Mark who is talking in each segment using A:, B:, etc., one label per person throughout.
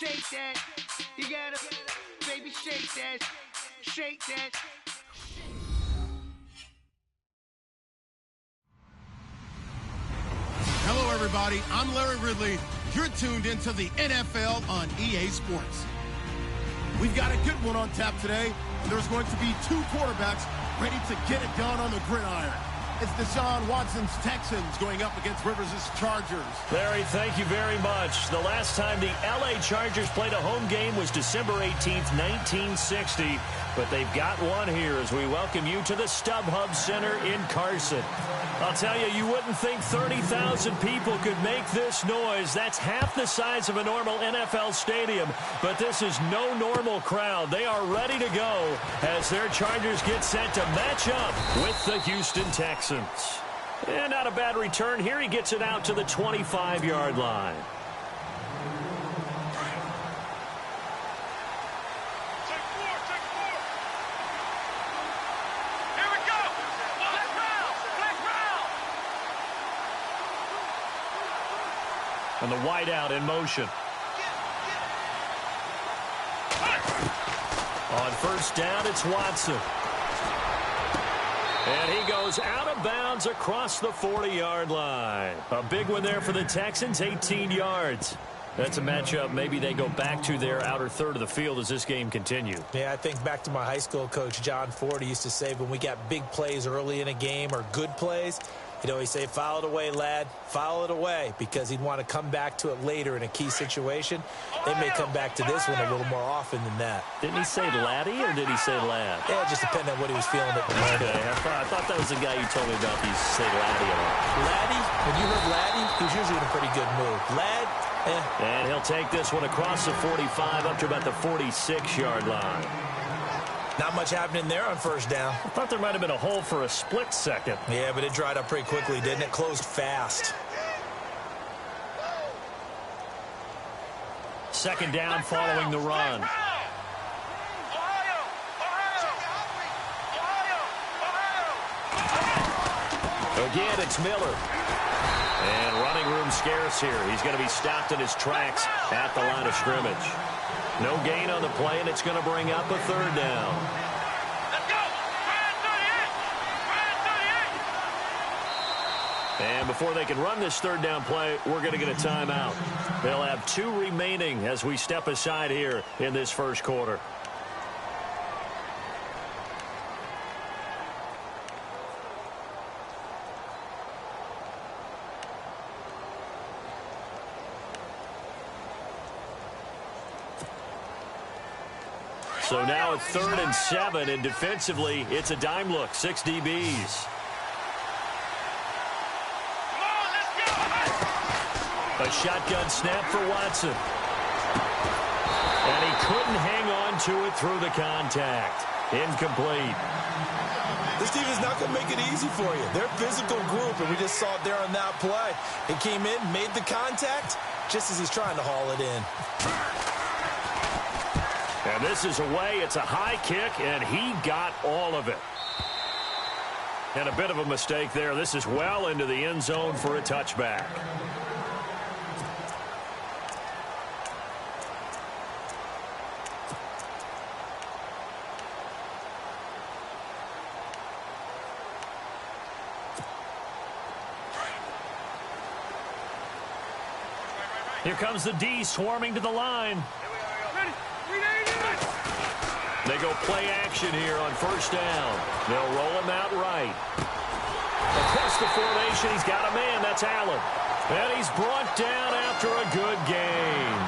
A: shake that. You gotta, baby, shake that. Shake that.
B: Hello, everybody. I'm Larry Ridley. You're tuned into the NFL on EA Sports. We've got a good one on tap today. There's going to be two quarterbacks ready to get it done on the gridiron. It's Deshaun Watson's Texans going up against Rivers' Chargers.
C: Larry, thank you very much. The last time the L.A. Chargers played a home game was December 18th, 1960. But they've got one here as we welcome you to the StubHub Center in Carson. I'll tell you, you wouldn't think 30,000 people could make this noise. That's half the size of a normal NFL stadium. But this is no normal crowd. They are ready to go as their Chargers get set to match up with the Houston Texans. And not a bad return here. He gets it out to the 25-yard line. And the wideout in motion. On first down, it's Watson. And he goes out of bounds across the 40-yard line. A big one there for the Texans, 18 yards. That's a matchup maybe they go back to their outer third of the field as this game continues.
D: Yeah, I think back to my high school coach, John Ford. He used to say when we got big plays early in a game or good plays, he'd always say, foul it away, lad, foul it away, because he'd want to come back to it later in a key situation. They may come back to this one a little more often than that.
C: Didn't he say laddie or did he say lad?
D: Yeah, it just depended on what he was feeling at the moment.
C: Okay, I thought that was the guy you told me about. He used to say laddie a lot.
D: Laddie? When you heard laddie, he was usually in a pretty good mood. Lad?
C: And he'll take this one across the 45 up to about the 46-yard line.
D: Not much happening there on first down.
C: I thought there might have been a hole for a split second.
D: Yeah, but it dried up pretty quickly, didn't it? Closed fast.
C: Second down following the run. Again, it's Miller. And running room scarce here. He's going to be stopped in his tracks at the line of scrimmage. No gain on the play, and it's going to bring up a third down.
E: Let's go!
C: And before they can run this third down play, we're going to get a timeout. They'll have 2 remaining as we step aside here in this first quarter. So now it's 3rd and 7, and defensively, it's a dime look, 6 DBs. A shotgun snap for Watson. And he couldn't hang on to it through the contact. Incomplete.
D: This team is not going to make it easy for you. They're a physical group, and we just saw it there on that play. He came in, made the contact, just as he's trying to haul it in.
C: And this is away. It's a high kick, and he got all of it. And a bit of a mistake there. This is well into the end zone for a touchback. Here comes the D swarming to the line. They go play action here on first down. They'll roll him out right. Across the formation, he's got a man. That's Allen. And he's brought down after a good gain.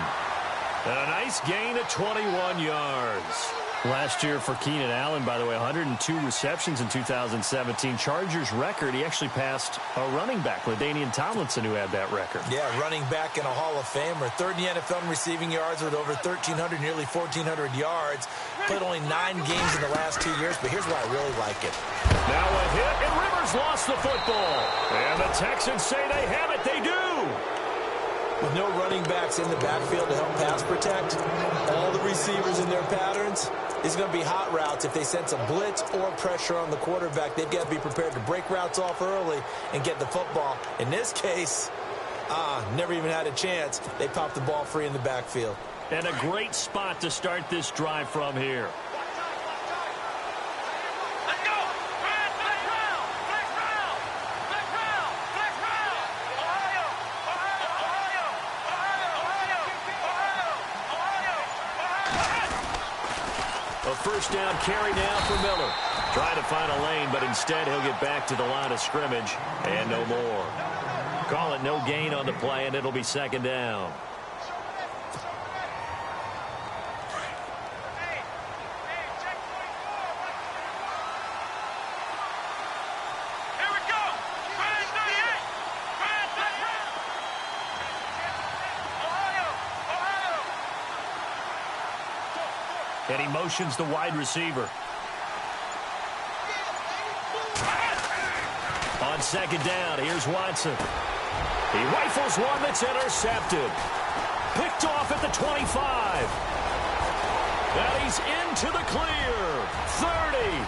C: And a nice gain of 21 yards. Last year for Keenan Allen, by the way, 102 receptions in 2017. Chargers record, he actually passed a running back, LaDainian Tomlinson, who had that record.
D: Yeah, running back and a Hall of Famer. 3rd in the NFL in receiving yards with over 1,300, nearly 1,400 yards. Played only 9 games in the last 2 years, but here's why I really like it.
C: Now a hit, and Rivers lost the football. And the Texans say they have it. They do.
D: With no running backs in the backfield to help pass protect, all the receivers in their patterns, it's going to be hot routes. If they sense a blitz or pressure on the quarterback, they've got to be prepared to break routes off early and get the football. In this case, never even had a chance. They popped the ball free in the backfield.
C: And a great spot to start this drive from here. A first down carry now for Miller. Trying to find a lane, but instead he'll get back to the line of scrimmage and no more. Call it no gain on the play, and it'll be second down. And he motions the wide receiver. On second down, here's Watson. He rifles one that's intercepted. Picked off at the 25. And he's into the clear. 30.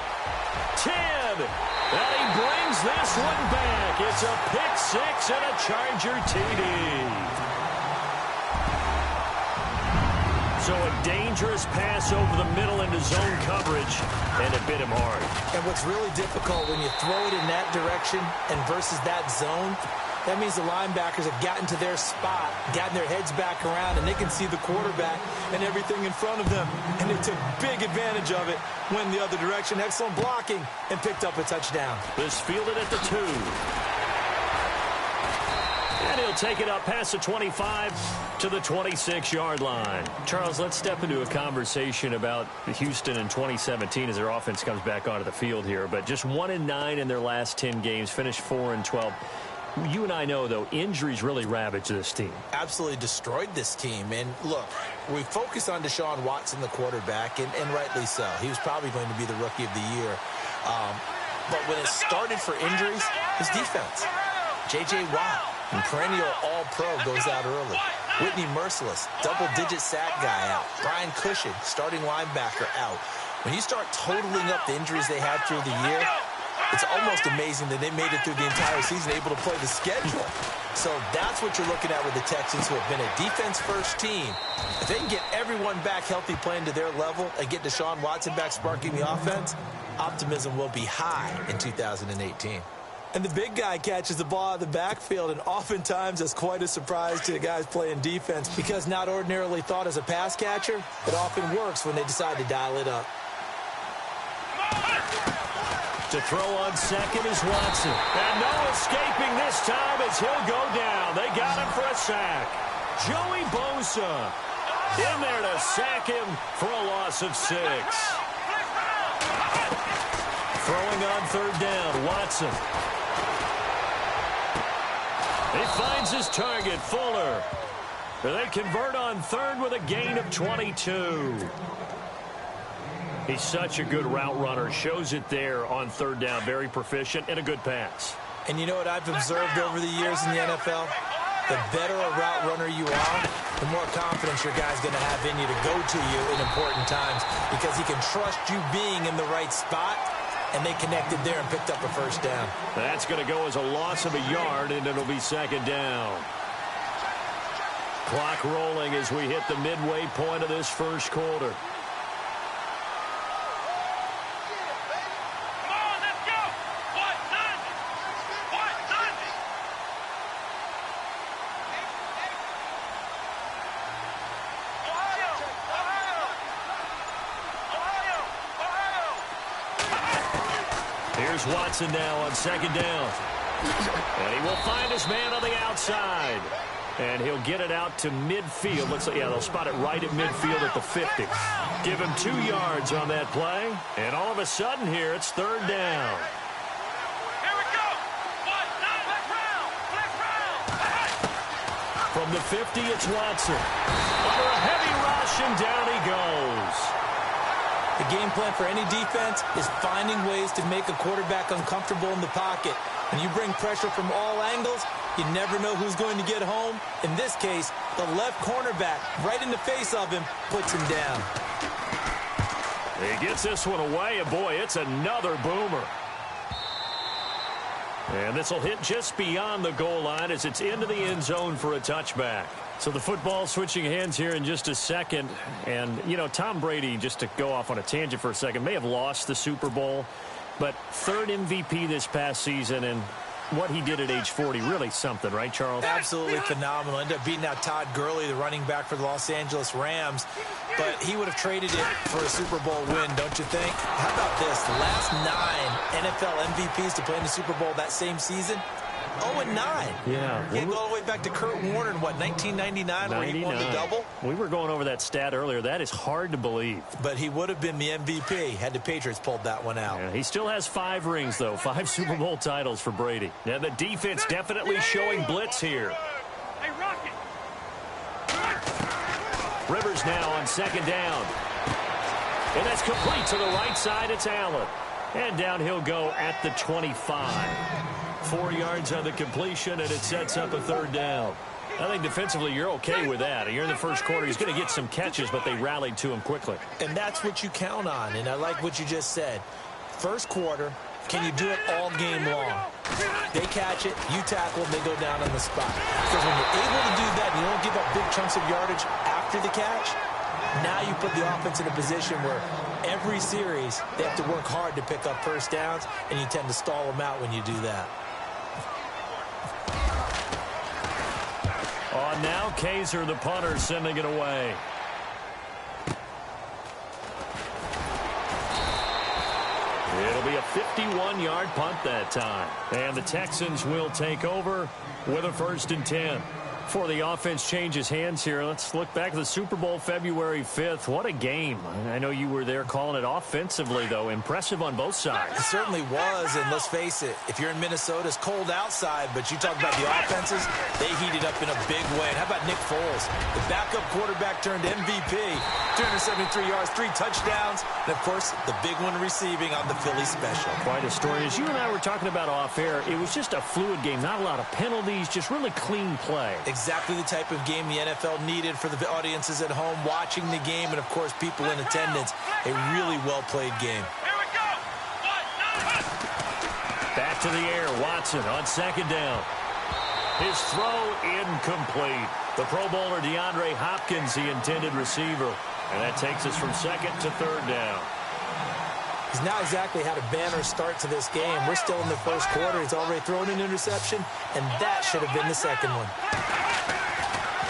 C: 10. And he brings this one back. It's a pick six and a Charger TD. So a dangerous pass over the middle into zone coverage, and it bit him hard.
D: And what's really difficult when you throw it in that direction and versus that zone, that means the linebackers have gotten to their spot, gotten their heads back around, and they can see the quarterback and everything in front of them. And they took big advantage of it, went the other direction, excellent blocking, and picked up a touchdown.
C: This fielded at the 2. And he'll take it up past the 25 to the 26-yard line. Charles, let's step into a conversation about Houston in 2017 as their offense comes back onto the field here. But just 1-9 in their last 10 games, finished 4-12. You and I know, though, injuries really ravaged this team.
D: Absolutely destroyed this team. And, look, we focus on Deshaun Watson, the quarterback, and rightly so. He was probably going to be the rookie of the year. But when it started for injuries, his defense. J.J. Watt, and perennial all-pro, goes out early. Whitney Merciless, double-digit sack guy out. Brian Cushing, starting linebacker, out. When you start totaling up the injuries they had through the year, it's almost amazing that they made it through the entire season able to play the schedule. So that's what you're looking at with the Texans, who have been a defense-first team. If they can get everyone back healthy playing to their level and get Deshaun Watson back sparking the offense, optimism will be high in 2018. And the big guy catches the ball out of the backfield, and oftentimes that's quite a surprise to the guys playing defense, because not ordinarily thought as a pass catcher, it often works when they decide to dial it up.
C: To throw on second is Watson. And no escaping this time as he'll go down. They got him for a sack. Joey Bosa in there to sack him for a loss of 6. Throwing on third down, Watson. He finds his target, Fuller. They convert on third with a gain of 22. He's such a good route runner. Shows it there on third down. Very proficient and a good pass.
D: And you know what I've observed over the years in the NFL? The better a route runner you are, the more confidence your guy's going to have in you to go to you in important times, because he can trust you being in the right spot. And they connected there and picked up a first down.
C: That's going to go as a loss of a yard, and it'll be second down. Clock rolling as we hit the midway point of this first quarter. Here's Watson now on second down. And he will find his man on the outside. And he'll get it out to midfield. Looks like, yeah, they'll spot it right at midfield at the 50. Give him 2 yards on that play. And all of a sudden here, it's third down.
E: Here we go.
C: From the 50, it's Watson. Under a heavy rush, and down he goes.
D: The game plan for any defense is finding ways to make a quarterback uncomfortable in the pocket. When you bring pressure from all angles, you never know who's going to get home. In this case, the left cornerback, right in the face of him, puts him down.
C: He gets this one away, and boy, it's another boomer. And this will hit just beyond the goal line as it's into the end zone for a touchback. So the football switching hands here in just a second. And, you know, Tom Brady, just to go off on a tangent for a second, may have lost the Super Bowl, but third MVP this past season, and what he did at age 40, really something, right, Charles?
D: Absolutely phenomenal. Ended up beating out Todd Gurley, the running back for the Los Angeles Rams, but he would have traded it for a Super Bowl win, don't you think? How about this? The last 9 NFL MVPs to play in the Super Bowl that same season, 0-9.
C: Yeah.
D: You can't go all the way back to Kurt Warner in, what, 1999, where he won the double?
C: We were going over that stat earlier. That is hard to believe.
D: But he would have been the MVP had the Patriots pulled that one out.
C: Yeah, he still has 5 rings, though. 5 Super Bowl titles for Brady. Yeah, the defense definitely showing blitz here.
E: Hey, Rocket.
C: Rivers now on second down. And that's complete to the right side. It's Allen. And down he'll go at the 25. 4 yards on the completion, and it sets up a third down. I think defensively you're okay with that. You're in the first quarter. He's going to get some catches, but they rallied to him quickly.
D: And that's what you count on, and I like what you just said. First quarter, can you do it all game long? They catch it, you tackle them, they go down on the spot. Because when you're able to do that and you don't give up big chunks of yardage after the catch, now you put the offense in a position where every series they have to work hard to pick up first downs, and you tend to stall them out when you do that.
C: On now, Kaiser, the punter, sending it away. It'll be a 51-yard punt that time. And the Texans will take over with a 1st and 10. Before the offense changes hands here, let's look back at the Super Bowl February 5th. What a game. I know you were there calling it offensively, though. Impressive on both sides.
D: It certainly was, and let's face it, if you're in Minnesota, it's cold outside, but you talk about the offenses, they heated up in a big way. And how about Nick Foles, the backup quarterback turned MVP, 273 yards, 3 touchdowns, and, of course, the big one receiving on the Philly special.
C: Quite a story. As you and I were talking about off air, it was just a fluid game, not a lot of penalties, just really clean play.
D: Exactly the type of game the NFL needed for the audiences at home watching the game and, of course, people in attendance. A really well-played game.
E: Here we go.
C: Back to the air. Watson on second down. His throw incomplete. The Pro Bowler DeAndre Hopkins, the intended receiver. And that takes us from second to third down.
D: He's not exactly had a banner start to this game. We're still in the first quarter. He's already thrown an interception, and that should have been the second one.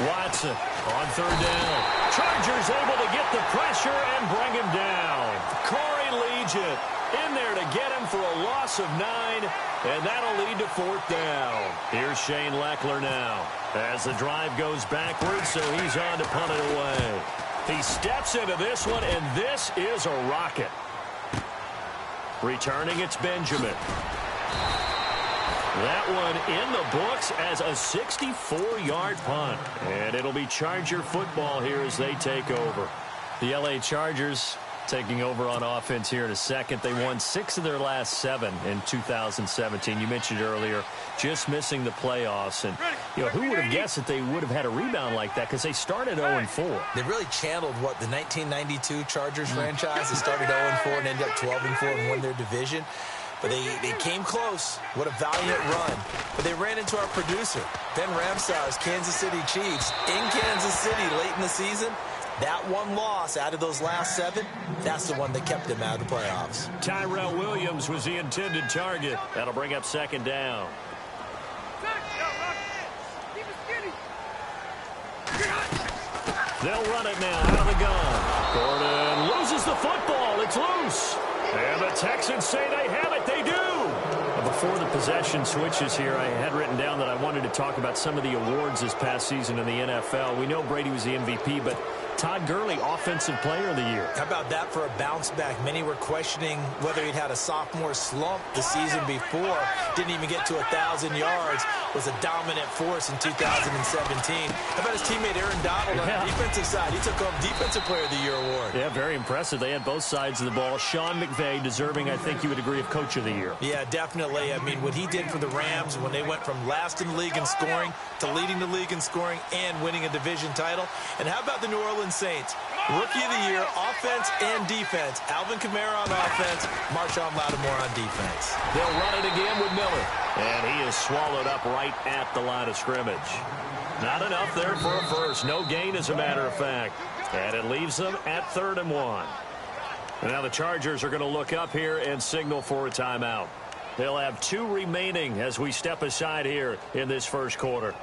C: Watson on third down. Chargers able to get the pressure and bring him down. Corey Legent in there to get him for a loss of 9, and that'll lead to 4th down. Here's Shane Leckler now as the drive goes backwards, so he's on to punt it away. He steps into this one, and this is a rocket. Returning, it's Benjamin. That one in the books as a 64-yard punt. And it'll be Charger football here as they take over. The L.A. Chargers taking over on offense here in a second. They won 6 of their last 7 in 2017. You mentioned earlier, just missing the playoffs. And, you know, who would have guessed that they would have had a rebound like that, because they started 0-4.
D: They really channeled, what, the 1992 Chargers franchise. They started 0-4 and ended up 12-4 and won their division. But they came close. What a valiant run. But they ran into our producer, Ben Ramsauer's Kansas City Chiefs, in Kansas City late in the season. That one loss out of those last 7, that's the one that kept them out of the playoffs.
C: Tyrell Williams was the intended target. That'll bring up second down. They'll run it now out of the gun. Gordon loses the football. It's loose. And the Texans say they have it. They do. Before the possession switches here, I had written down that I wanted to talk about some of the awards this past season in the NFL. We know Brady was the MVP, but Todd Gurley, Offensive Player of the Year.
D: How about that for a bounce back? Many were questioning whether he'd had a sophomore slump the season before. Didn't even get to 1,000 yards. Was a dominant force in 2017. How about his teammate Aaron Donald on the defensive side? He took home Defensive Player of the Year award.
C: Yeah, very impressive. They had both sides of the ball. Sean McVay deserving, I think you would agree, of Coach of the Year.
D: Yeah, definitely. I mean, what he did for the Rams when they went from last in the league in scoring to leading the league in scoring and winning a division title. And how about the New Orleans Saints? Rookie of the Year, offense and defense. Alvin Kamara on offense, Marshawn Lattimore on defense.
C: They'll run it again with Miller. And he is swallowed up right at the line of scrimmage. Not enough there for a first. No gain, as a matter of fact. And it leaves them at 3rd and 1. And now the Chargers are going to look up here and signal for a timeout. They'll have 2 remaining as we step aside here in this first quarter.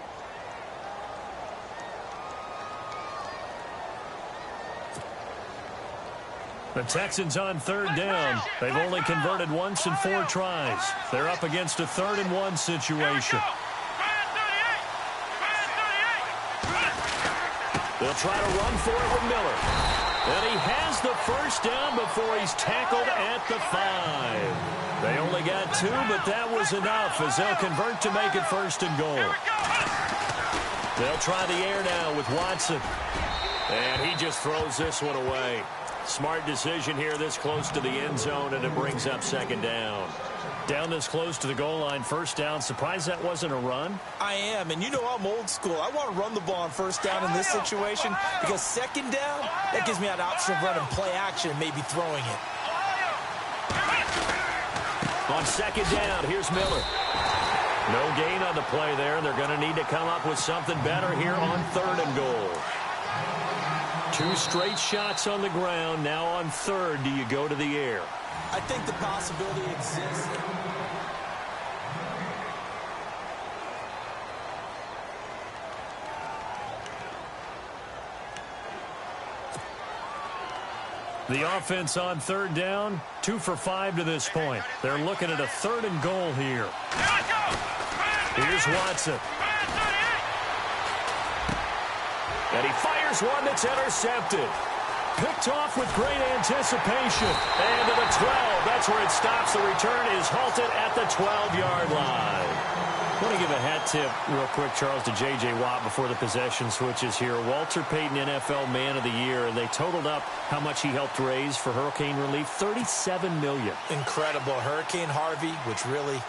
C: The Texans on 3rd down. They've only converted once in 4 tries. They're up against a 3rd and 1 situation. They'll try to run for it with Miller. And he has the first down before he's tackled at the 5. They only got 2, but that was enough as they'll convert to make it 1st and goal. They'll try the air now with Watson. And he just throws this one away. Smart decision here this close to the end zone, and it brings up 2nd down. Down this close to the goal line, 1st down. Surprised that wasn't a run?
D: I am, and you know I'm old school. I want to run the ball on 1st down in this situation because 2nd down, that gives me an option of running play action and maybe throwing it.
C: On 2nd down, here's Miller. No gain on the play there. They're going to need to come up with something better here on 3rd and goal. 2 straight shots on the ground. Now on 3rd, do you go to the air?
D: I think the possibility exists.
C: The offense on 3rd down, 2 for 5 to this point. They're looking at a 3rd and goal here. Here's Watson. And he fires one that's intercepted. Picked off with great anticipation. And to the 12. That's where it stops. The return is halted at the 12-yard line. I want to give a hat tip real quick, Charles, to J.J. Watt before the possession switches here. Walter Payton, NFL Man of the Year, and they totaled up how much he helped raise for hurricane relief, $37 million.
D: Incredible. Hurricane Harvey, which really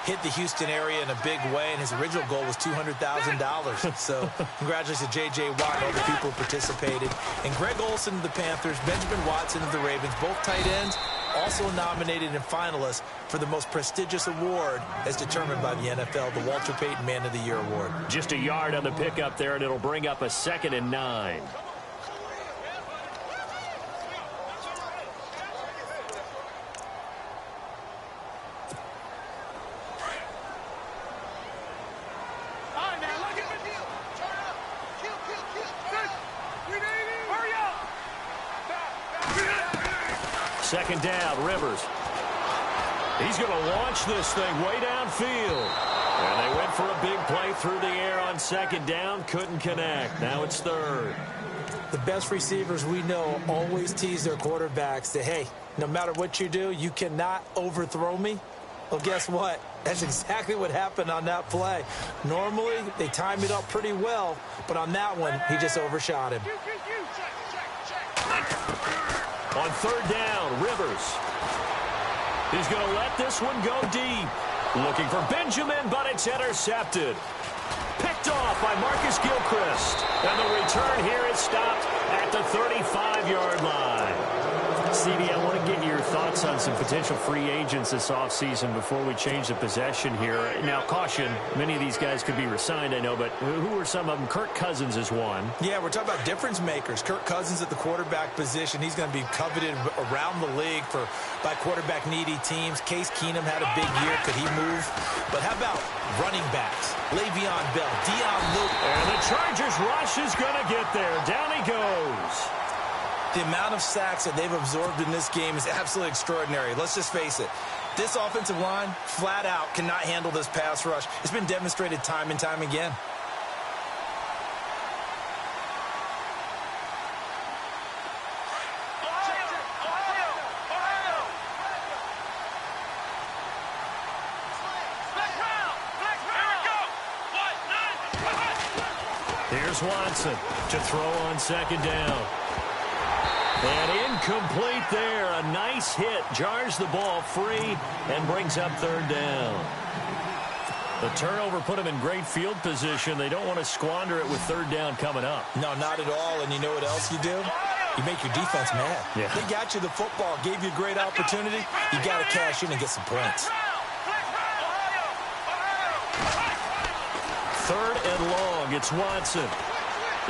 D: hit the Houston area in a big way, and his original goal was $200,000. So congratulations to J.J. Watt and all the people who participated. And Greg Olsen of the Panthers, Benjamin Watson of the Ravens, both tight ends, also nominated and finalists for the most prestigious award as determined by the NFL, the Walter Payton Man of the Year Award.
C: Just a yard on the pickup there, and it'll bring up a 2nd and 9. Second down, Rivers. He's going to launch this thing way downfield. And they went for a big play through the air on 2nd down. Couldn't connect. Now it's 3rd.
D: The best receivers we know always tease their quarterbacks that, hey, no matter what you do, you cannot overthrow me. Well, guess what? That's exactly what happened on that play. Normally, they time it up pretty well, but on that one, he just overshot him.
C: On 3rd down, Rivers. He's going to let this one go deep. Looking for Benjamin, but it's intercepted. Picked off by Marcus Gilchrist. And the return here is stopped at the 35-yard line. CD, I want to get your thoughts on some potential free agents this offseason before we change the possession here. Now, caution, many of these guys could be resigned, I know, but who are some of them? Kirk Cousins is one.
D: Yeah, we're talking about difference makers. Kirk Cousins at the quarterback position. He's going to be coveted around the league by quarterback-needy teams. Case Keenum had a big year. Could he move? But how about running backs? Le'Veon Bell, Deion Lewis.
C: And the Chargers rush is going to get there. Down he goes.
D: The amount of sacks that they've absorbed in this game is absolutely extraordinary. Let's just face it. This offensive line, flat out, cannot handle this pass rush. It's been demonstrated time and time again.
C: Here's Watson to throw on 2nd down. And incomplete there. A nice hit. Jars the ball free and brings up 3rd down. The turnover put them in great field position. They don't want to squander it with 3rd down coming up.
D: No, not at all. And you know what else you do? You make your defense mad.
C: Yeah.
D: They got you the football, gave you a great opportunity. You got to cash in and get some points.
C: 3rd and long. It's Watson.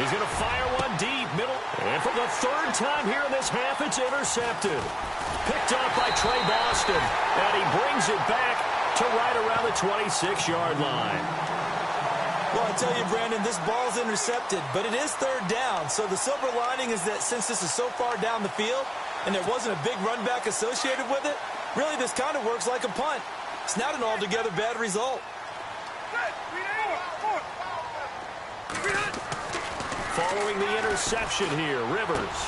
C: He's going to fire one deep, middle. And for the 3rd time here in this half, it's intercepted. Picked up by Trey Boston. And he brings it back to right around the 26-yard line.
D: Well, I tell you, Brandon, this ball's intercepted, but it is 3rd down. So the silver lining is that since this is so far down the field and there wasn't a big run back associated with it, really this kind of works like a punt. It's not an altogether bad result.
C: Following the interception here, Rivers.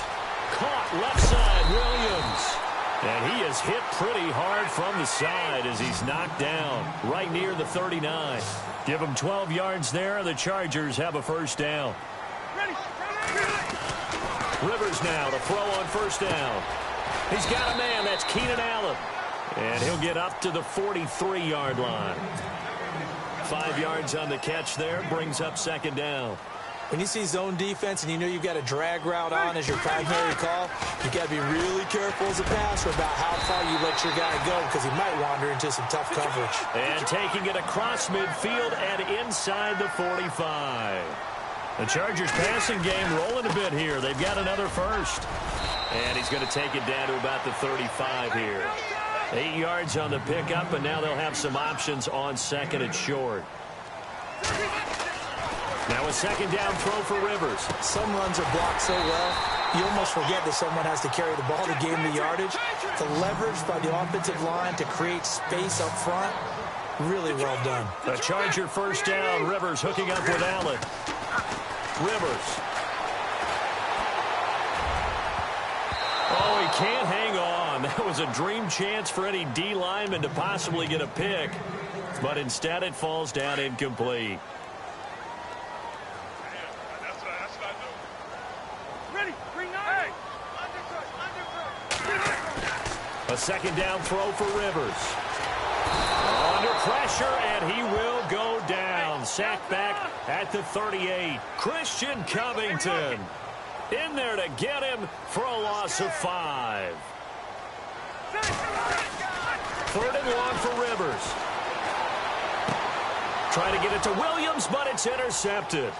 C: Caught left side, Williams. And he is hit pretty hard from the side as he's knocked down right near the 39. Give him 12 yards there. The Chargers have a 1st down. Rivers now to throw on 1st down. He's got a man. That's Keenan Allen. And he'll get up to the 43-yard line. 5 yards on the catch there. Brings up 2nd down.
D: When you see zone defense and you know you've got a drag route on as your primary call, you've got to be really careful as a passer about how far you let your guy go because he might wander into some tough coverage.
C: And taking it across midfield and inside the 45. The Chargers passing game rolling a bit here. They've got another 1st. And he's going to take it down to about the 35 here. 8 yards on the pickup, and now they'll have some options on 2nd and short. Now a 2nd down throw for Rivers.
D: Some runs are blocked so well, you almost forget that someone has to carry the ball to gain the yardage. The leverage by the offensive line to create space up front, really well done.
C: A Charger 1st down. Rivers hooking up with Allen. Rivers. Oh, he can't hang on. That was a dream chance for any D lineman to possibly get a pick. But instead it falls down incomplete. A 2nd down throw for Rivers. Under pressure, and he will go down. Sacked back at the 38. Christian Covington in there to get him for a loss of 5. 3rd and long for Rivers. Trying to get it to Williams, but it's intercepted.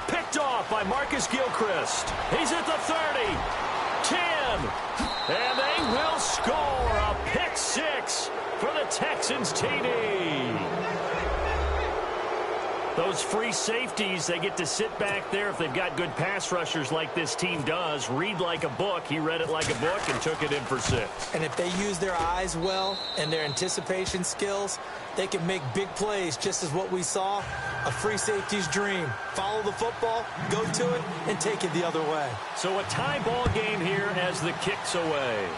C: Picked off by Marcus Gilchrist. He's at the 30. 10. And they will score a pick 6 for the Texans TD. Those free safeties, they get to sit back there if they've got good pass rushers like this team does. Read like a book. He read it like a book and took it in for 6.
D: And if they use their eyes well and their anticipation skills, they can make big plays, just as what we saw, a free safety's dream. Follow the football, go to it, and take it the other way.
C: So a tie ball game here as the kick's away.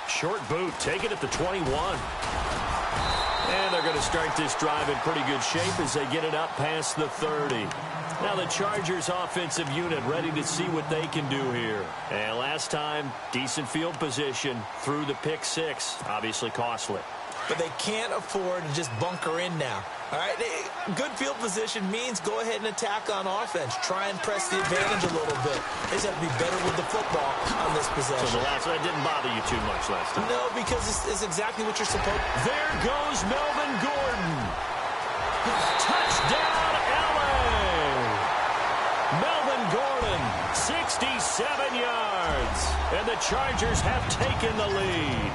C: Short boot, take it at the 21. And they're going to start this drive in pretty good shape as they get it up past the 30. Now the Chargers offensive unit ready to see what they can do here. And last time, decent field position through the pick 6. Obviously costly.
D: But they can't afford to just bunker in now. All right, good field position means go ahead and attack on offense. Try and press the advantage a little bit. They just have to be better with the football on this possession.
C: So the last one didn't bother you too much last time.
D: No, because it's exactly what you're supposed to.
C: There goes Melvin Gordon. Touchdown, LA. Melvin Gordon, 67 yards. And the Chargers have taken the lead.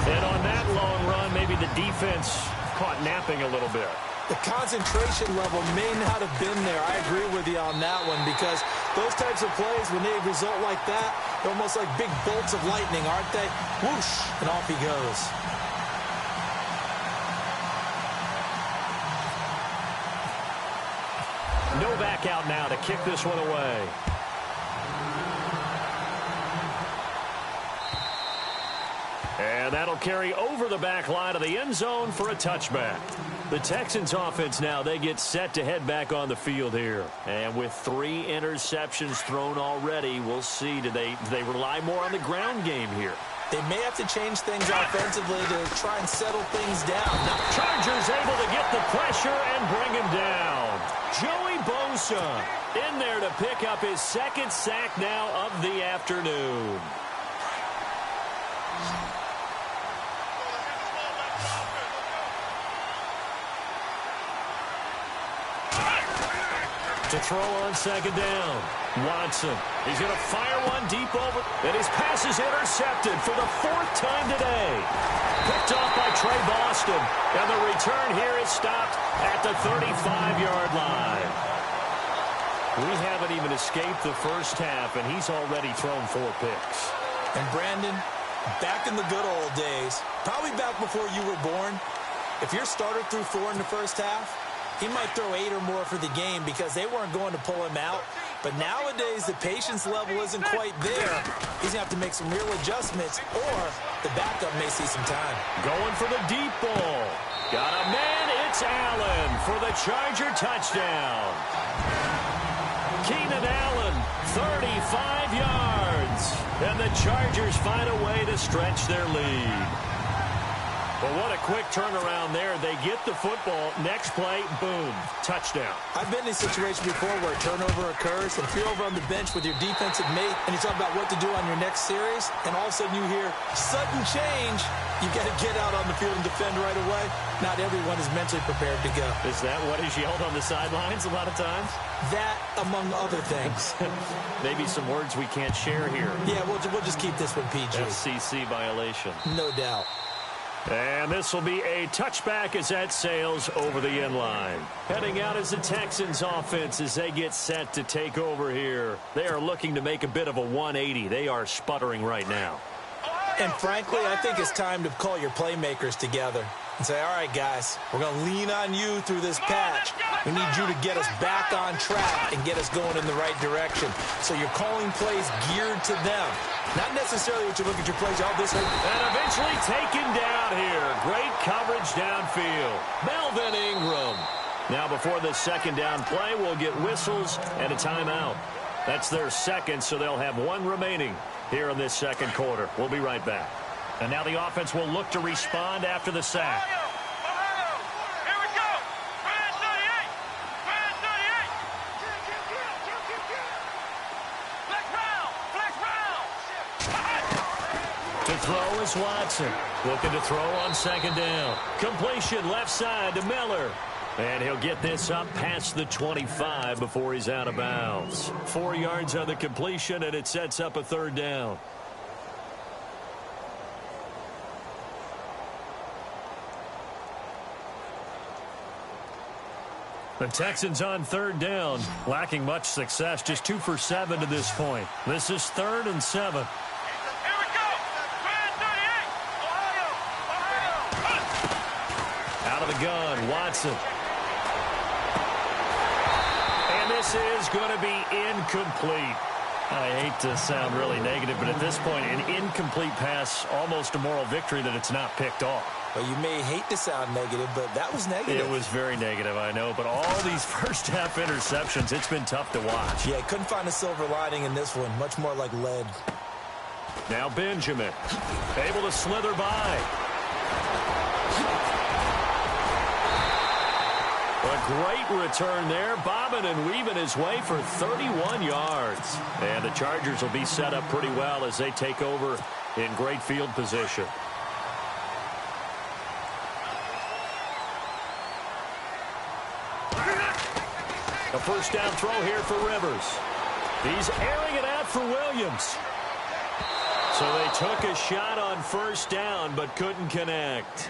C: And on that long run, maybe the defense caught napping a little bit.
D: The concentration level may not have been there. I agree with you on that one because those types of plays, when they result like that, they're almost like big bolts of lightning, aren't they? Whoosh, and off he goes.
C: Novak out now to kick this one away. And that'll carry over the back line of the end zone for a touchback. The Texans offense now, they get set to head back on the field here. And with 3 interceptions thrown already, we'll see. Do they rely more on the ground game here?
D: They may have to change things offensively to try and settle things down.
C: Chargers able to get the pressure and bring him down. Joey Bosa in there to pick up his 2nd sack now of the afternoon. To throw on second down. Watson. He's going to fire one deep over. And his pass is intercepted for the 4th time today. Picked off by Trey Boston. And the return here is stopped at the 35-yard line. We haven't even escaped the first half, and he's already thrown 4 picks.
D: And Brandon, back in the good old days, probably back before you were born, if your starter threw 4 in the first half, he might throw 8 or more for the game because they weren't going to pull him out. But nowadays, the patience level isn't quite there. He's going to have to make some real adjustments, or the backup may see some time.
C: Going for the deep ball. Got a man. It's Allen for the Charger touchdown. Keenan Allen, 35 yards. And the Chargers find a way to stretch their lead. Well, what a quick turnaround there. They get the football. Next play, boom, touchdown.
D: I've been in a situation before where a turnover occurs, and if you're over on the bench with your defensive mate and you talk about what to do on your next series, and all of a sudden you hear sudden change, you got to get out on the field and defend right away. Not everyone is mentally prepared to go.
C: Is that what is yelled on the sidelines a lot of times?
D: That, among other things.
C: Maybe some words we can't share here.
D: Yeah, we'll just keep this one PG.
C: FCC violation.
D: No doubt.
C: And this will be a touchback as that sails over the end line. Heading out is the Texans offense as they get set to take over here. They are looking to make a bit of a 180. They are sputtering right now.
D: And frankly, I think it's time to call your playmakers together and say, all right, guys, we're going to lean on you through this patch. We need you to get us back on track and get us going in the right direction. So you're calling plays geared to them. Not necessarily what you look at your plays, oh, this way.
C: And eventually taken down here. Great coverage downfield. Melvin Ingram. Now before the second down play, we'll get whistles and a timeout. That's their second, so they'll have 1 remaining here in this second quarter. We'll be right back. And now the offense will look to respond after the sack.
E: Here we go. Brand 38. Brand 38. Flex round. Flex round.
C: To throw is Watson. Looking to throw on second down. Completion left side to Miller. And he'll get this up past the 25 before he's out of bounds. 4 yards on the completion, and it sets up a 3rd down. The Texans on 3rd down, lacking much success, just 2 for 7 to this point. This is 3rd and 7.
E: Here we go. Brand 38. Ohio.
C: Out of the gun, Watson. And this is going to be incomplete. I hate to sound really negative, but at this point, an incomplete pass, almost a moral victory that it's not picked off.
D: Well, you may hate to sound negative, but that was negative.
C: It was very negative, I know. But all these first-half interceptions, it's been tough to watch.
D: Yeah, couldn't find a silver lining in this one. Much more like lead.
C: Now Benjamin, able to slither by. A great return there, bobbing and weaving his way for 31 yards. And the Chargers will be set up pretty well as they take over in great field position. A first down throw here for Rivers. He's airing it out for Williams. So they took a shot on first down but couldn't connect.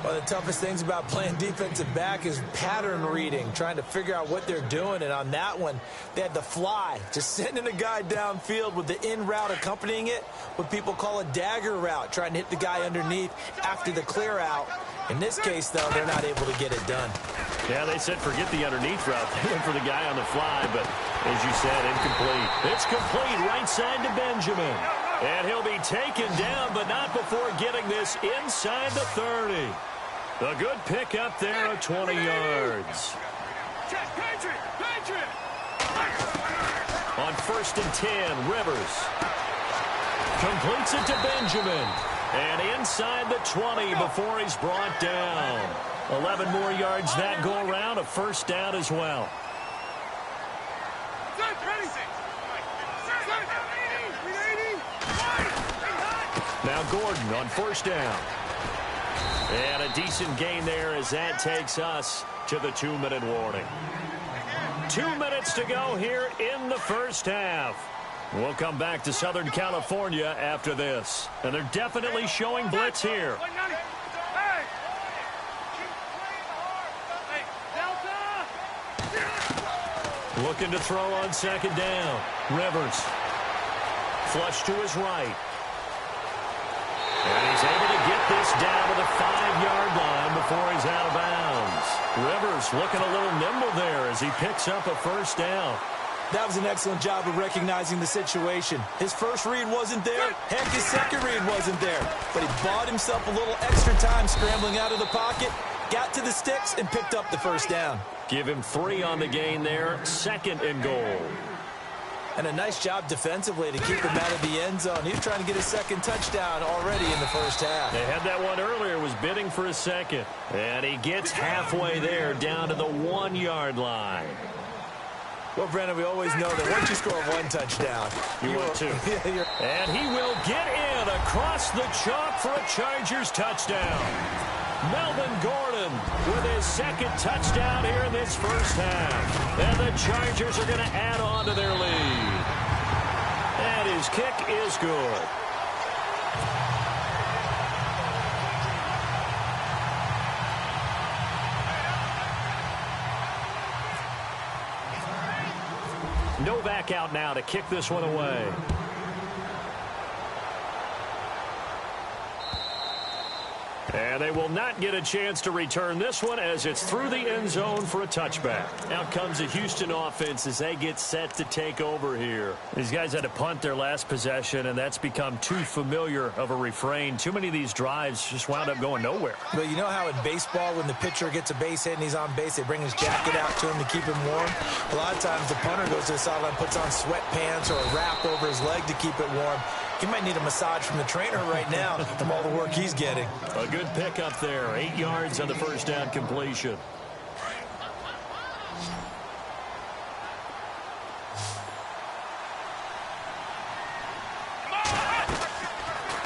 D: One of the toughest things about playing defensive back is pattern reading, trying to figure out what they're doing. And on that one, they had the fly, just sending a guy downfield with the in route accompanying it, what people call a dagger route, trying to hit the guy underneath after the clear out. In this case, though, they're not able to get it done.
C: Yeah, they said forget the underneath route. They went for the guy on the fly, but as you said, incomplete. It's complete right side to Benjamin. And he'll be taken down, but not before getting this inside the 30. A good pickup there of 20 yards. On 1st and 10, Rivers completes it to Benjamin. And inside the 20 before he's brought down. 11 more yards that go around, a first down as well. Now Gordon on first down. And a decent gain there as that takes us to the 2-minute warning. 2 minutes to go here in the first half. We'll come back to Southern California after this. And they're definitely showing blitz here. Looking to throw on second down. Rivers. Flush to his right. And he's able to get this down to the 5-yard line before he's out of bounds. Rivers looking a little nimble there as he picks up a first down.
D: That was an excellent job of recognizing the situation. His first read wasn't there. Heck, his second read wasn't there. But he bought himself a little extra time scrambling out of the pocket, got to the sticks, and picked up the first down.
C: Give him 3 on the gain there. 2nd and goal.
D: And a nice job defensively to keep him out of the end zone. He was trying to get his second touchdown already in the first half.
C: They had that one earlier, was bidding for a second. And he gets halfway there, down to the 1-yard line.
D: Well, Brennan, we always know that once you score 1 touchdown,
C: you want 2. And he will get in across the chalk for a Chargers touchdown. Melvin Gordon with his 2nd touchdown here in this first half. And the Chargers are going to add on to their lead. And his kick is good. Novak out now to kick this one away. And they will not get a chance to return this one as it's through the end zone for a touchback. Out comes the Houston offense as they get set to take over here. These guys had to punt their last possession, and that's become too familiar of a refrain. Too many of these drives just wound up going nowhere.
D: But you know how in baseball, when the pitcher gets a base hit and he's on base, they bring his jacket out to him to keep him warm? A lot of times the punter goes to the sideline, puts on sweatpants or a wrap over his leg to keep it warm. He might need a massage from the trainer right now from all the work he's getting.
C: A good pick up there. 8 yards on the first down completion.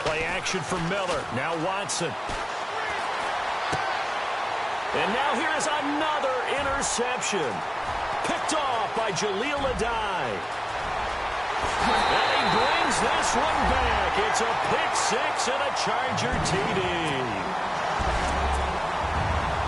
C: Play action for Miller. Now Watson. And now here is another interception. Picked off by Jaleel Adai. And he brings this one back. It's a pick 6 and a Charger TD.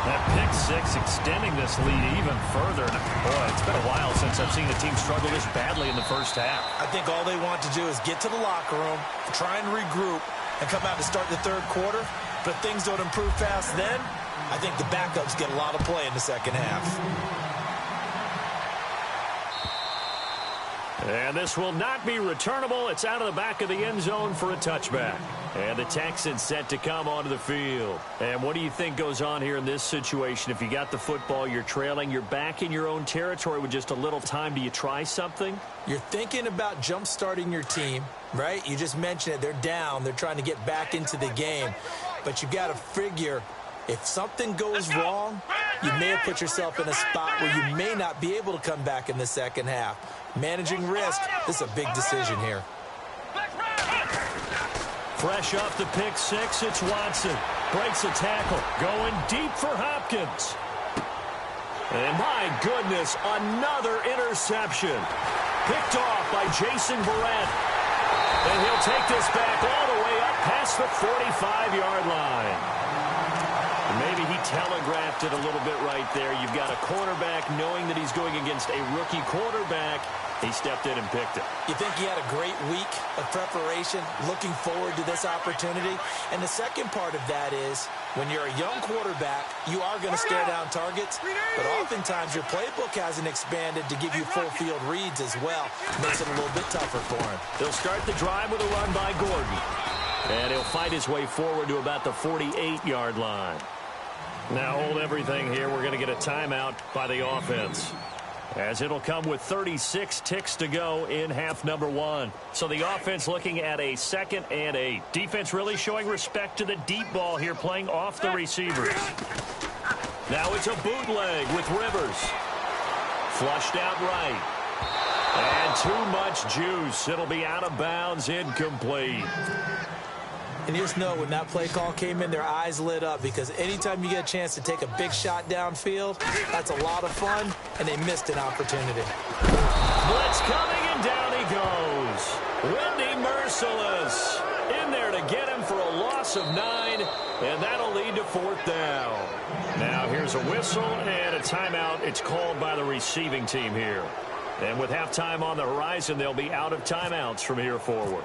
C: That pick 6 extending this lead even further. Boy, it's been a while since I've seen a team struggle this badly in the first half.
D: I think all they want to do is get to the locker room, try and regroup, and come out to start the third quarter. But if things don't improve fast then, I think the backups get a lot of play in the second half.
C: And this will not be returnable. It's out of the back of the end zone for a touchback. And the Texans set to come onto the field. And what do you think goes on here in this situation? If you got the football, you're trailing, you're back in your own territory with just a little time. Do you try something?
D: You're thinking about jump-starting your team, right? You just mentioned it. They're down. They're trying to get back into the game. But you've got to figure if something goes wrong, you may have put yourself in a spot where you may not be able to come back in the second half. Managing risk, this is a big decision here.
C: Fresh off the pick 6, it's Watson. Breaks a tackle. Going deep for Hopkins. And my goodness, another interception. Picked off by Jason Verrett. And he'll take this back all the way up past the 45-yard line. Maybe he telegraphed it a little bit right there. You've got a quarterback knowing that he's going against a rookie quarterback. He stepped in and picked it.
D: You think he had a great week of preparation, looking forward to this opportunity? And the second part of that is, when you're a young quarterback, you are going to stare down targets, but oftentimes your playbook hasn't expanded to give you full field reads as well. Makes it a little bit tougher for him.
C: They'll start the drive with a run by Gordon. And he'll fight his way forward to about the 48-yard line. Now hold everything here. We're going to get a timeout by the offense, as it'll come with 36 ticks to go in half number 1. So the offense looking at a 2nd and 8. Defense really showing respect to the deep ball here, playing off the receivers. Now it's a bootleg with Rivers. Flushed out right. And too much juice. It'll be out of bounds, incomplete.
D: And you just know when that play call came in, their eyes lit up because anytime you get a chance to take a big shot downfield, that's a lot of fun, and they missed an opportunity.
C: Blitz coming, and down he goes. Wendy Merciless in there to get him for a loss of 9, and that'll lead to 4th down. Now here's a whistle and a timeout. It's called by the receiving team here. And with halftime on the horizon, they'll be out of timeouts from here forward.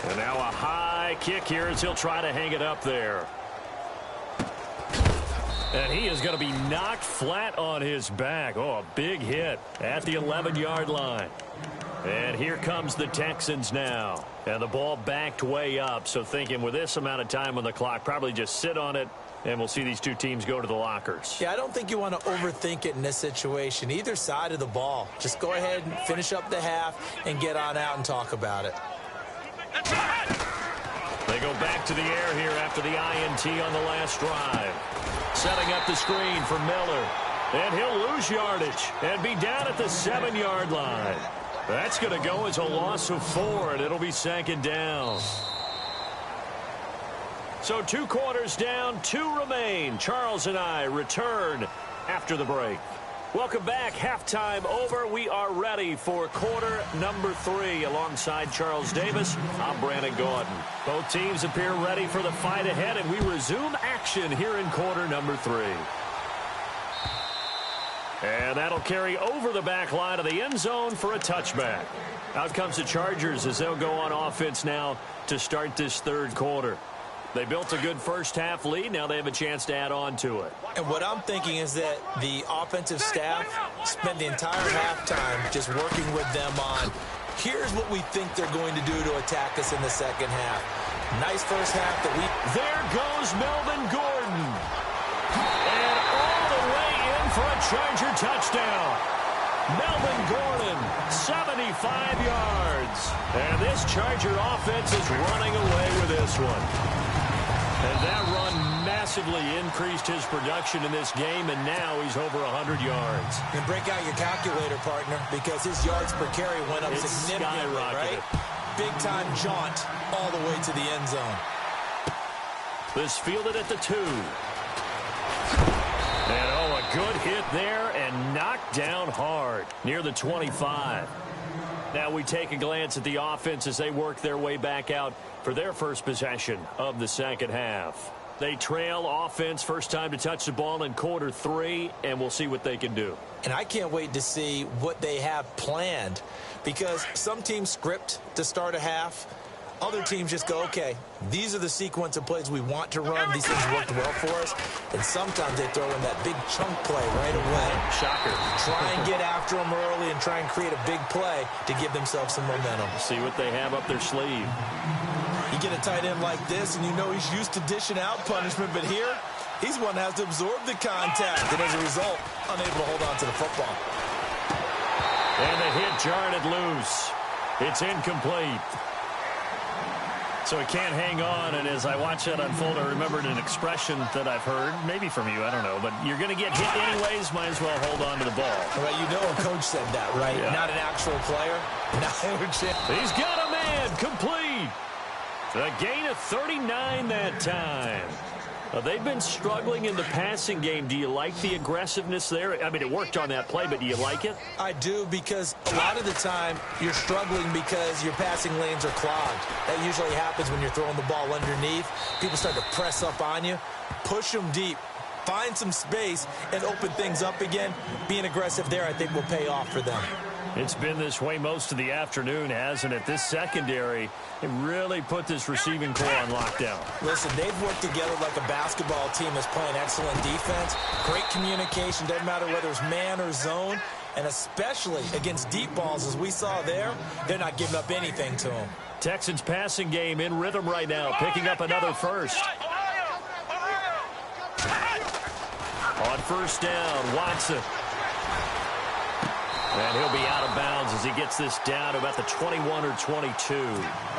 C: And now a high kick here as he'll try to hang it up there. And he is going to be knocked flat on his back. Oh, a big hit at the 11-yard line. And here comes the Texans now. And the ball backed way up. So thinking with this amount of time on the clock, probably just sit on it, and we'll see these two teams go to the lockers.
D: Yeah, I don't think you want to overthink it in this situation. Either side of the ball. Just go ahead and finish up the half and get on out and talk about it.
C: They go back to the air here after the INT on the last drive. Setting up the screen for Miller. And he'll lose yardage and be down at the 7-yard line. That's going to go as a loss of 4, and it'll be 2nd down. So 2 quarters down, 2 remain. Charles and I return after the break. Welcome back. Halftime over. We are ready for quarter number 3. Alongside Charles Davis, I'm Brandon Gordon. Both teams appear ready for the fight ahead, and we resume action here in quarter number 3. And that'll carry over the back line of the end zone for a touchback. Out comes the Chargers as they'll go on offense now to start this 3rd quarter. They built a good first-half lead. Now they have a chance to add on to it.
D: And what I'm thinking is that the offensive staff spent the entire halftime just working with them on, here's what we think they're going to do to attack us in the second half. Nice first half that we...
C: There goes Melvin Gordon. And all the way in for a Charger touchdown. Melvin Gordon, 75 yards. And this Charger offense is running away with this one. And that run massively increased his production in this game, and now he's over 100 yards.
D: And break out your calculator, partner, because his yards per carry went up significantly, right? Big-time jaunt all the way to the end zone.
C: This fielded at the 2. And, oh, a good hit there and knocked down hard near the 25. Now we take a glance at the offense as they work their way back out for their first possession of the second half. They trail offense first time to touch the ball in quarter 3, and we'll see what they can do.
D: And I can't wait to see what they have planned, because some teams script to start a half. Other teams just go, okay, these are the sequence of plays we want to run. These things worked well for us. And sometimes they throw in that big chunk play right away.
C: Shocker.
D: Try and get after them early and try and create a big play to give themselves some momentum.
C: See what they have up their sleeve.
D: You get a tight end like this, and you know he's used to dishing out punishment. But here, he's one that has to absorb the contact. And as a result, unable to hold on to the football.
C: And the hit jarred it loose. It's incomplete. So he can't hang on, and as I watch that unfold, I remembered an expression that I've heard, maybe from you, I don't know, but you're going to get hit anyways, might as well hold on to the ball.
D: Well, you know a coach said that, right? Yeah. Not an actual player.
C: He's got a man, complete. A gain of 39 that time. They've been struggling in the passing game. Do you like the aggressiveness there? I mean, it worked on that play, but do you like it?
D: I do, because a lot of the time you're struggling because your passing lanes are clogged. That usually happens when you're throwing the ball underneath. People start to press up on you. Push them deep. Find some space and open things up again. Being aggressive there, I think, will pay off for them.
C: It's been this way most of the afternoon, hasn't it? This secondary, it really put this receiving core on lockdown.
D: Listen, they've worked together like a basketball team that's playing excellent defense. Great communication, doesn't matter whether it's man or zone. And especially against deep balls, as we saw there, they're not giving up anything to them.
C: Texans passing game in rhythm right now, picking up another first. On first down, Watson. And he'll be out of bounds as he gets this down to about the 21 or 22.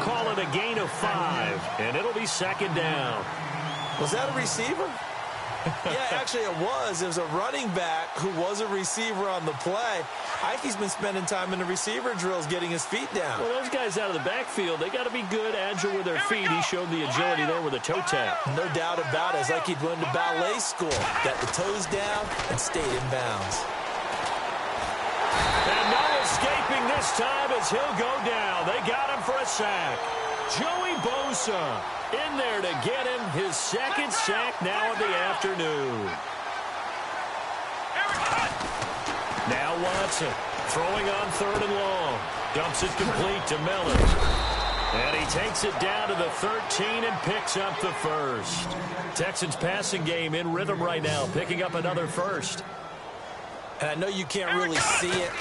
C: Call it a gain of 5, and it'll be second down.
D: Was that a receiver? Yeah, actually it was. It was a running back who was a receiver on the play. Ikey's been spending time in the receiver drills getting his feet down.
C: Well, those guys out of the backfield, they got to be good, agile with their feet. He showed the agility there with a toe tap.
D: No doubt about it. It's like he'd went to ballet school. Got the toes down and stayed in bounds.
C: And no escaping this time as he'll go down. They got him for a sack. Joey Bosa in there to get him his second sack now of the afternoon. Now Watson throwing on 3rd and long. Dumps it complete to Miller. And he takes it down to the 13 and picks up the first. Texans passing game in rhythm right now, picking up another first.
D: And I know you can't really see it,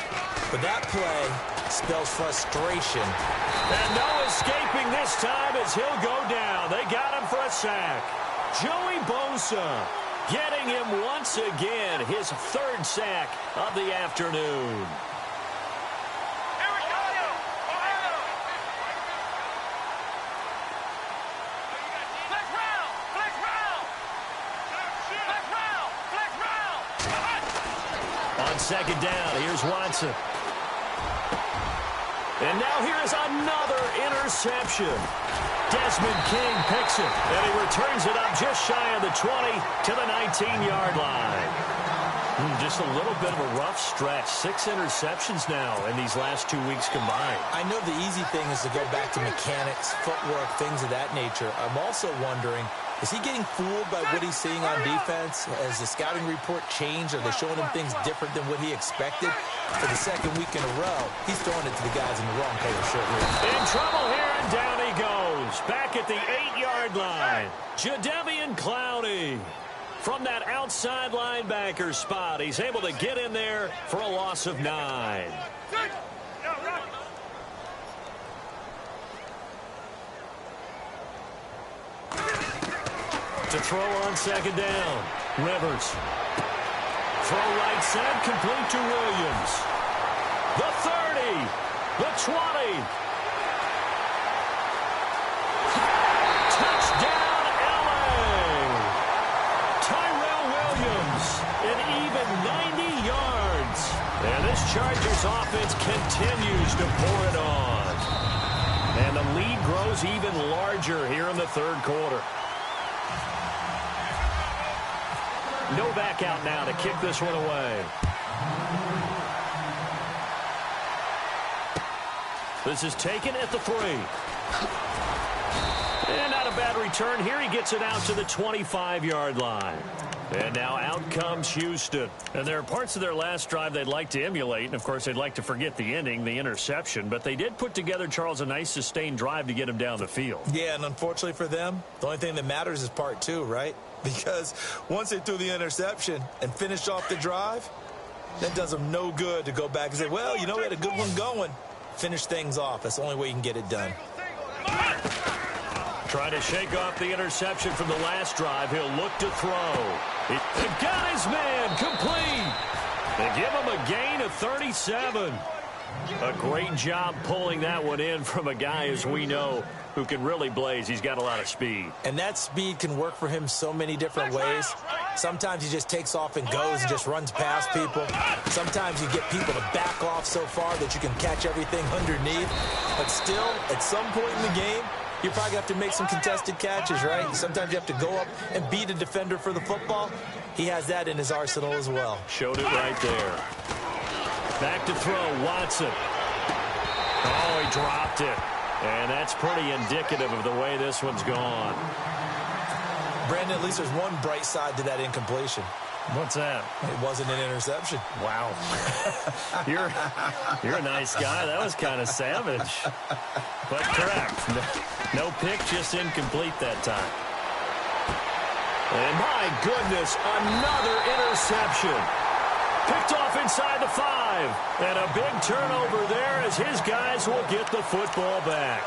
D: but that play spells frustration.
C: And no escaping this time as he'll go down. They got him for a sack. Joey Bosa getting him once again his 3rd sack of the afternoon. On 2nd down, here's Watson. And now here's another interception. Desmond King picks it, and he returns it up just shy of the 20 to the 19-yard line. Just a little bit of a rough stretch. 6 interceptions now in these last 2 weeks combined.
D: I know the easy thing is to go back to mechanics, footwork, things of that nature. I'm also wondering, is he getting fooled by what he's seeing on defense? Has the scouting report changed? Are they showing him things different than what he expected? For the 2nd week in a row, he's throwing it to the guys in the wrong color shirt.
C: In trouble here, and down he goes. Back at the 8-yard line. Jadeveon Clowney. From that outside linebacker spot, he's able to get in there for a loss of 9. To throw on 2nd down. Rivers. Throw right side, complete to Williams. The 30. The 20. Touchdown, L.A. Tyrell Williams, an even 90 yards. And this Chargers offense continues to pour it on. And the lead grows even larger here in the 3rd quarter. No back out now to kick this one away. This is taken at the 3. And not a bad return here. He gets it out to the 25-yard line. And now out comes Houston. And there are parts of their last drive they'd like to emulate. And, of course, they'd like to forget the ending, the interception. But they did put together, Charles, a nice sustained drive to get him down the field.
D: Yeah, and unfortunately for them, the only thing that matters is part 2, right? Because once they threw the interception and finished off the drive, that does them no good to go back and say, well, you know, we had a good one going. Finish things off. That's the only way you can get it done.
C: Trying to shake off the interception from the last drive. He'll look to throw. He got his man complete. They give him a gain of 37. A great job pulling that one in from a guy, as we know, who can really blaze. He's got a lot of speed.
D: And that speed can work for him so many different ways. Sometimes he just takes off and goes and just runs past people. Sometimes you get people to back off so far that you can catch everything underneath. But still, at some point in the game, you probably have to make some contested catches, right? Sometimes you have to go up and beat a defender for the football. He has that in his arsenal as well.
C: Showed it right there. Back to throw, Watson. Oh, he dropped it. And that's pretty indicative of the way this one's gone.
D: Brandon, at least there's one bright side to that incompletion.
C: What's that?
D: It wasn't an interception.
C: Wow. You're a nice guy. That was kind of savage. But correct. No pick, just incomplete that time. And my goodness, another interception. Picked off inside the 5. And a big turnover there as his guys will get the football back.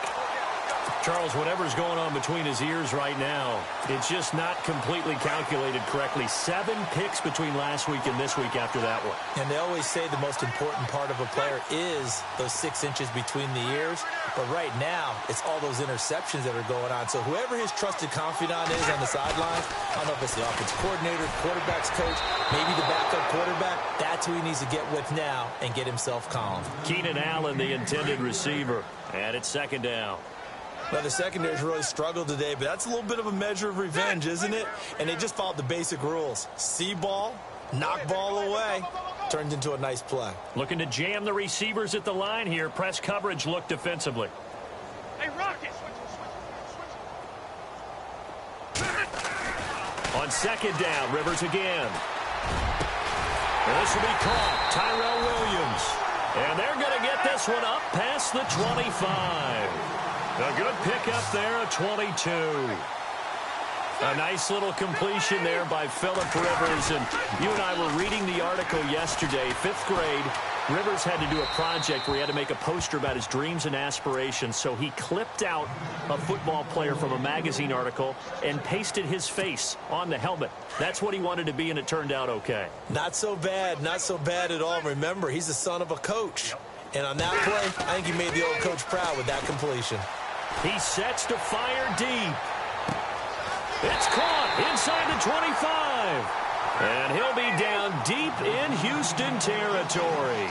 C: Charles, whatever's going on between his ears right now, it's just not completely calculated correctly. 7 picks between last week and this week after that one.
D: And they always say the most important part of a player is those 6 inches between the ears. But right now, it's all those interceptions that are going on. So whoever his trusted confidant is on the sidelines, I don't know if it's the offensive coordinator, quarterback's coach, maybe the backup quarterback, that's who he needs to get with now and get himself calm.
C: Keenan Allen, the intended receiver, and it's second down.
D: Well, the secondary's really struggled today, but that's a little bit of a measure of revenge, isn't it? And they just followed the basic rules. See ball, knock ball away. Turned into a nice play. Looking to jam the receivers at the line here. Press coverage look defensively.
E: Hey, Rocket!
C: On second down, Rivers again. And this will be caught. Tyrell Williams. And they're going to get this one up past the 25. A good pickup there at 22. A nice little completion there by Phillip Rivers. And you and I were reading the article yesterday, 5th grade. Rivers had to do a project where he had to make a poster about his dreams and aspirations. So he clipped out a football player from a magazine article and pasted his face on the helmet. That's what he wanted to be, and it turned out okay. Not so bad at all. Remember, he's the son of a coach. And on that play, I think he made the old coach proud with that completion. He sets to fire deep. It's caught inside the 25. And he'll be down deep in Houston territory.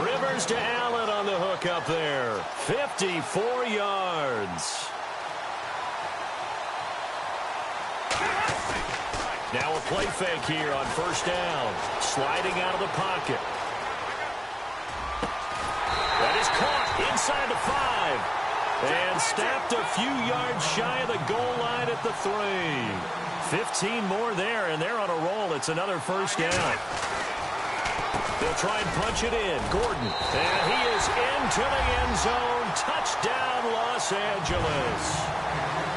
C: Rivers to Allen on the hook up there. 54 yards. Now a play fake here on first down. Sliding out of the pocket. That is caught inside the 5. And snapped a few yards shy of the goal line at the 3. 15 more there, and they're on a roll. It's another first down. They'll try and punch it in. Gordon. And he is into the end zone. Touchdown, Los Angeles.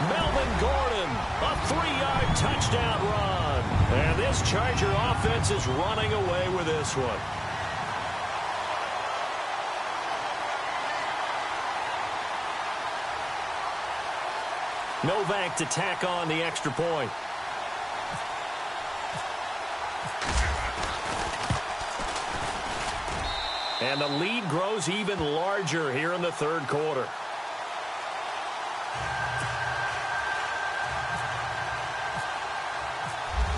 C: Melvin Gordon, a 3-yard touchdown run. And this Charger offense is running away with this one. Novak to tack on the extra point. And the lead grows even larger here in the third quarter.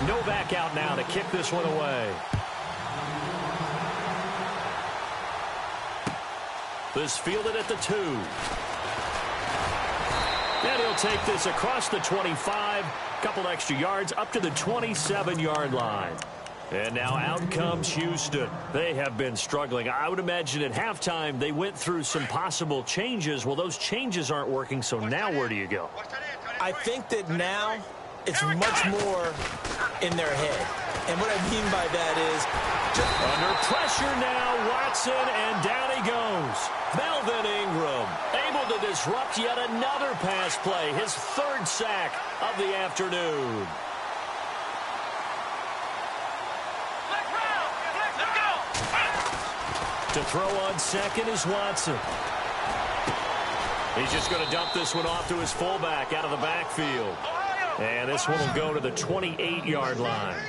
C: Novak out now to kick this one away. This fielded at the 2. And he'll take this across the 25, couple extra yards up to the 27-yard line. And now out comes Houston. They have been struggling. I would imagine at halftime they went through some possible changes. Well, those changes aren't working, so now where do you go?
D: I think that now it's much more in their head. And what I mean by that is just
C: under pressure now, Watson, and down he goes. Melvin Ingram able to disrupt yet another pass play, his 3rd sack of the afternoon. To throw on second is Watson. He's just going to dump this one off to his fullback out of the backfield. And this one will go to the 28-yard line.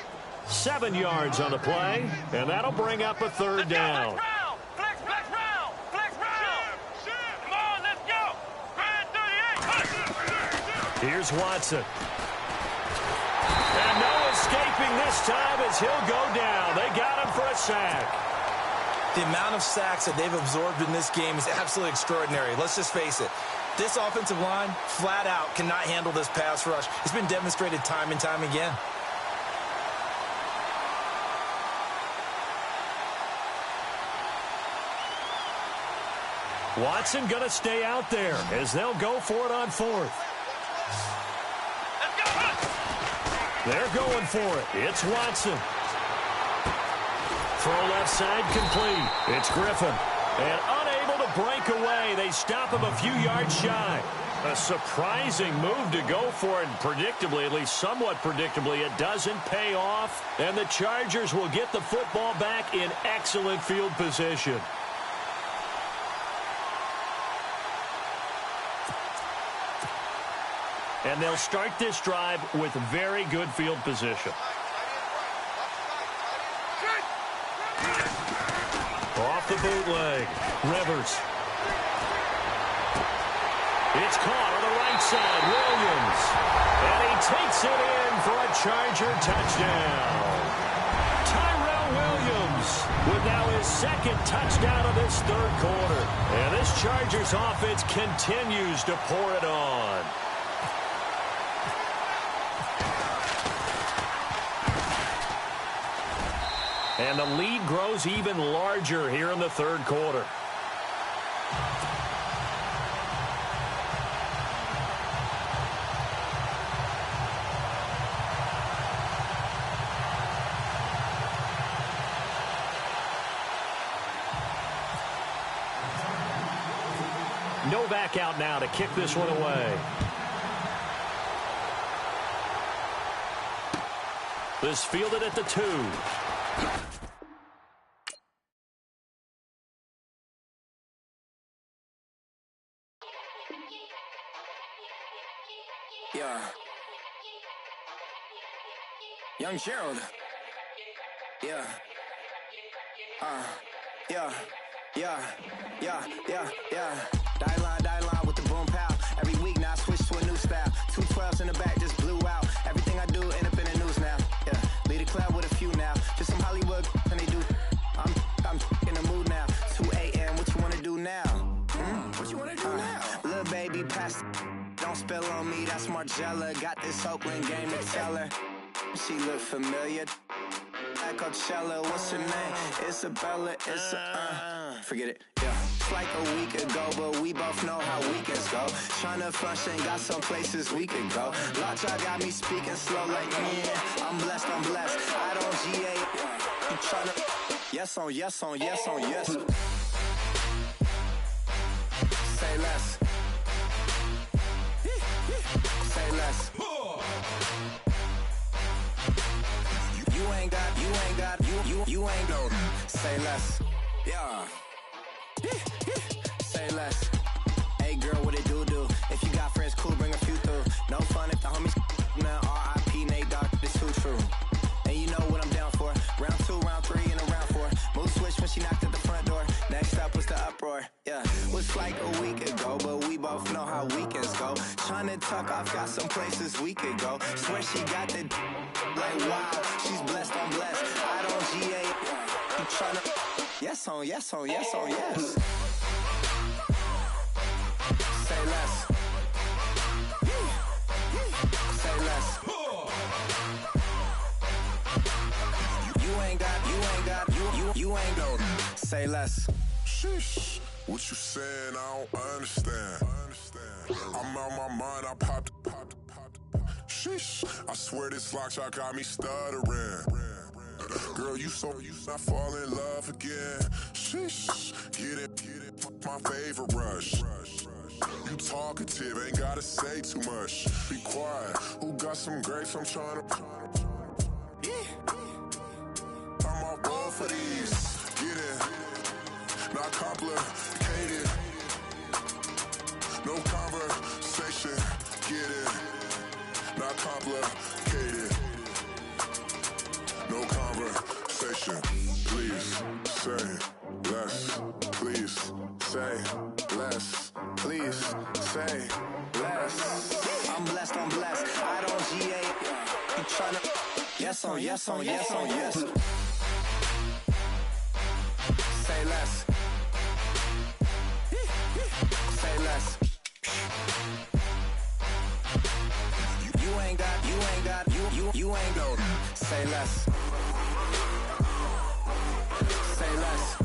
C: 7 yards on the play, and that'll bring up a 3rd down.
E: Flex round! Come on, let's go! Grind 38!
C: Here's Watson. And no escaping this time as he'll go down. They got him for a sack.
D: the amount of sacks that they've absorbed in this game is absolutely extraordinary. Let's just face it. This offensive line, flat out, cannot handle this pass rush. It's been demonstrated time and time again.
C: Watson going to stay out there as they'll go for it on fourth. They're going for it. It's Watson. Throw left side complete. It's Griffin. And unable to break away. They stop him a few yards shy. A surprising move to go for it. And predictably, at least somewhat predictably, it doesn't pay off. And the Chargers will get the football back in excellent field position. And they'll start this drive with very good field position. Off the bootleg. Rivers. It's caught on the right side. Williams. And he takes it in for a Charger touchdown. Tyrell Williams with now his second touchdown of this third quarter. And this Chargers offense continues to pour it on. And the lead grows even larger here in the third quarter. Novak out now to kick this one away. This fielded at the 2.
F: Yeah. Young Gerald. Yeah. Yeah. Die line with the boom pow. Every week now I switch to a new style. 212s in the back just blew out. Everything I do end up in the news now. Yeah. Lead a club with a few now. Just some Hollywood and they do. I'm in the mood now. 2 a.m. What you wanna do now? What you wanna do now? Little baby pass. Don't spill on me, that's Margella. Got this Oakland game to tell her. She look familiar. At Coachella, what's her name? Isabella, forget it, yeah. It's like a week ago, but we both know how weekends go. Tryna function, got some places we could go. Lockjaw got me speaking slow like, yeah, I'm blessed. I don't GA, I'm tryna, yes on yes. Say less. Say less. You ain't got, say less. Yeah. Say less. Hey girl, what it do? If you got friends, cool, bring a few through. No fun if the homies, man, R.I.P. Nate Dogg, this too true. And you know what I'm down for. Round 2, round 3, and a round 4. Mood switch when she knocked at the front door. Next up was the uproar. Yeah, was like a week ago, but we both know how weekends go. Tryna tuck off, got some places we could go. Swear she got the like wow, she's blessed, I'm blessed. I don't GA, I'm tryna yes on yes. Say less. Say less. You ain't got, say less.
G: Sheesh, what you saying? I don't understand. I'm out my mind, I popped. Sheesh, I swear this lockjaw got me stuttering. Girl, you not fall in love again. Sheesh, get it, my favorite rush. You talkative, ain't gotta say too much. Be quiet, who got some grapes? I'm tryna. I'm all roll for these. Get it, not complicated. No conversation, get it, not complicated. No conversation, please say less. Please say less. Please say less.
F: I'm blessed. I don't GA. I'm tryna yes on yes. Say less. Say less. You ain't got, say less. Say less.